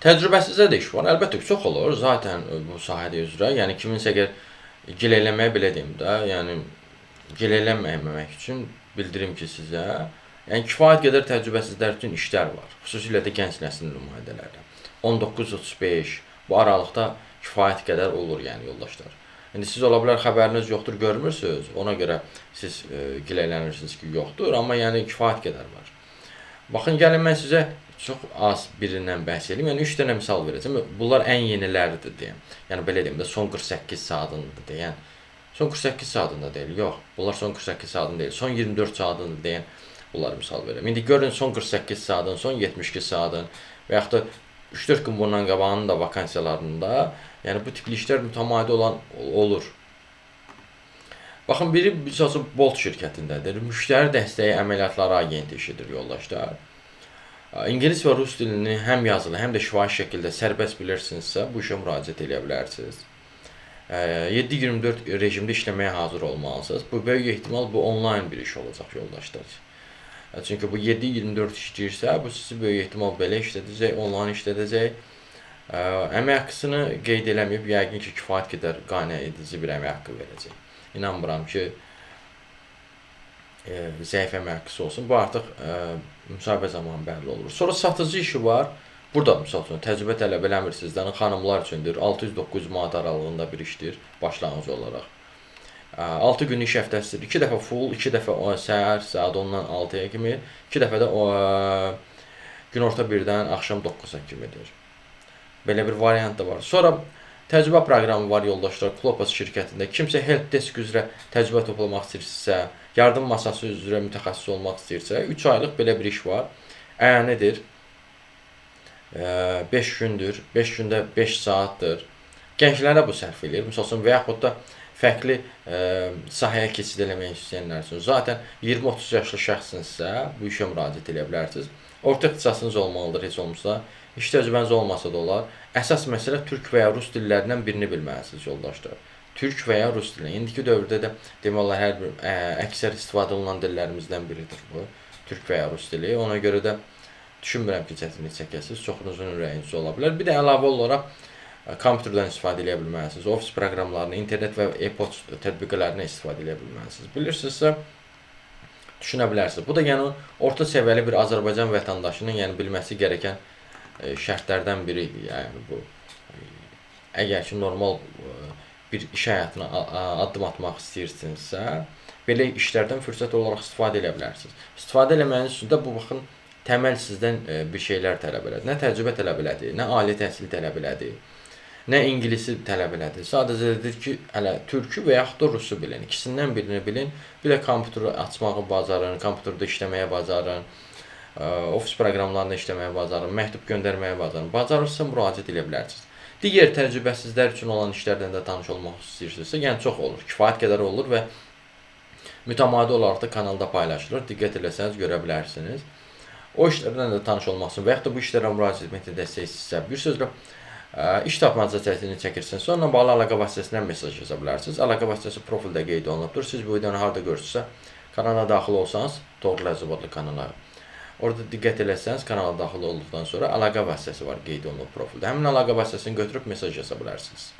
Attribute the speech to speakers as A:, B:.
A: Təcrübəsizdə də iş var. Əlbəttə ki, çox olur zaten bu sahədə üzrə. Yəni kiminsə əgər gilə belə deyim də, yəni gilə üçün bildirim ki sizə, yəni kifayət qədər təcrübəsizlər üçün işlər var. Xüsusilə də gənc nəslin nümayəndələrdə. 19-35 bu aralıqda kifayət qədər olur yəni yoldaşlar. İndi siz ola bilər xəbəriniz yoxdur, görmürsünüz. Ona görə siz gilələnirsiniz ki, yoxdur, amma yəni kifayət qədər var. Baxın, gəlin mən sizə çox az birindən bəhs edeyim. Yəni 3 dənə misal verəcəm. Bunlar ən yeniləridir deyəm. Yəni belə deyim də son 48 saatındır deyən. Son 48 saatında deyil. Yox, bunlar son 48 saatında deyil. Son 24 saatında deyən bunlar misal verirəm. İndi görün son 48 saatın, son 72 saatın və yaxud da 3-4 gün bundan qabağının da vakansiyalarında, yəni bu tipli işlər mütəmadi olan olur. Baxın, biri misal Bolt şirkətindədir. Müştəri dəstəyi əməliyyatları agenti işidir yoldaşlar. İngilis və rus dilini həm yazılı, həm də şifahi şəkildə sərbəst bilirsinizsə, bu işə müraciət edə bilərsiniz. 7/24 rejimdə işləməyə hazır olmalısınız. Bu böyük ehtimal bu onlayn bir iş olacaq yoldaşlar. Çünki bu 7/24 işləyirsə, bu sizi böyük ehtimal belə işlədəcək, onlayn işlədəcək. Əmək haqqısını qeyd eləməyib, yəqin ki, kifayət qədər qane edici bir əmək haqqı verəcək. İnanmıram ki, zəif əmək haqqısı olsun. Bu artıq müsahibə zamanı bəlli olur. Sonra satıcı işi var. Burada misal üçün təcrübə tələb eləmirsizlər, xanımlar üçündür. 600-900 manat aralığında bir işdir başlanğıc olaraq. 6 gün iş həftəsidir. 2 dəfə full, 2 dəfə səhər saat 10-dan 6-ya kimi, 2 dəfə də günorta 1-dən axşam 9-a kimidir. Belə bir variant da var. Sonra təcrübə proqramı var yoldaşlar, Klopas şirkətində. Kimsə helpdesk üzrə təcrübə toplamaq istəyirsə, yardım masası üzrə mütəxəssis olmaq istəyirsə, 3 aylıq belə bir iş var. Əyanidir. 5 gündür, 5 gündə 5 saatdır. Gənclərə bu sərf eləyir. Məsələn, və yaxud da fərqli sahəyə keçid eləmək istəyənlər üçün. Zaten 20-30 yaşlı şəxsinizsə, bu işə müraciət edə bilərsiniz. Orta ixtisasınız olmalıdır heç olmasa. İş təcrübəniz olmasa da olar. Əsas məsələ türk və ya rus dillərindən birini bilməlisiniz yoldaşlar. Türk və ya rus dili. İndiki dövrdə də demək olar hər bir əksər istifadə olunan dillərimizdən biridir bu. Türk və ya rus dili. Ona görə də düşünmürəm ki, çətinlik çəkəsiniz. Çoxunuzun ürəyiniz ola bilər. Bir də əlavə olaraq kompüterdən istifadə edə bilməlisiniz. Ofis proqramlarını, internet və e-poçt tətbiqlərindən istifadə edə bilməlisiniz. Bilirsinizsə, düşünə bilərsiniz. Bu da yəni orta səviyyəli bir Azərbaycan vətəndaşının yəni bilməsi gərəkən şərtlərdən biridir. Yəni bu əgər ki normal bir iş həyatına addım atmaq istəyirsinizsə, belə işlərdən fürsət olaraq istifadə edə bilərsiniz. İstifadə eləməyiniz üçün də bu baxın təməl sizdən bir şeylər tələb elədir. Nə təcrübə tələb elədir, nə ali təhsil tələb elədir, nə ingilisi tələb elədir. Sadəcə dedir ki, hələ türkü və yaxud da rusu bilin. İkisindən birini bilin. Bir də kompüteri açmağı bacarın, kompüterdə işləməyə bacarın, ofis proqramlarında işləməyə bacarın, məktub göndərməyə bacarın. Bacarırsa müraciət edə bilərsiniz. Digər təcrübəsizlər üçün olan işlərdən də tanış olmaq istəyirsinizsə, yəni çox olur, kifayət qədər olur və mütəmadi olaraq da kanalda paylaşılır. Diqqət eləsəniz görə bilərsiniz. O işlərdən də tanış olmaq üçün və yaxud da bu işlərə müraciət etməkdə dəstəksizsə, bir sözlə iş tapmaca çətinlik çəkirsiniz. Sonra bağlı əlaqə vasitəsindən mesaj yaza bilərsiniz. Əlaqə vasitəsi profildə qeyd olunubdur. Siz bu videonu harda görürsünüzsə, kanala daxil olsanız, Toğrul Əzəb adlı kanala. Orada diqqət eləsəniz, kanala daxil olduqdan sonra əlaqə vasitəsi var qeyd olunub profildə. Həmin əlaqə vasitəsini götürüb mesaj yaza bilərsiniz.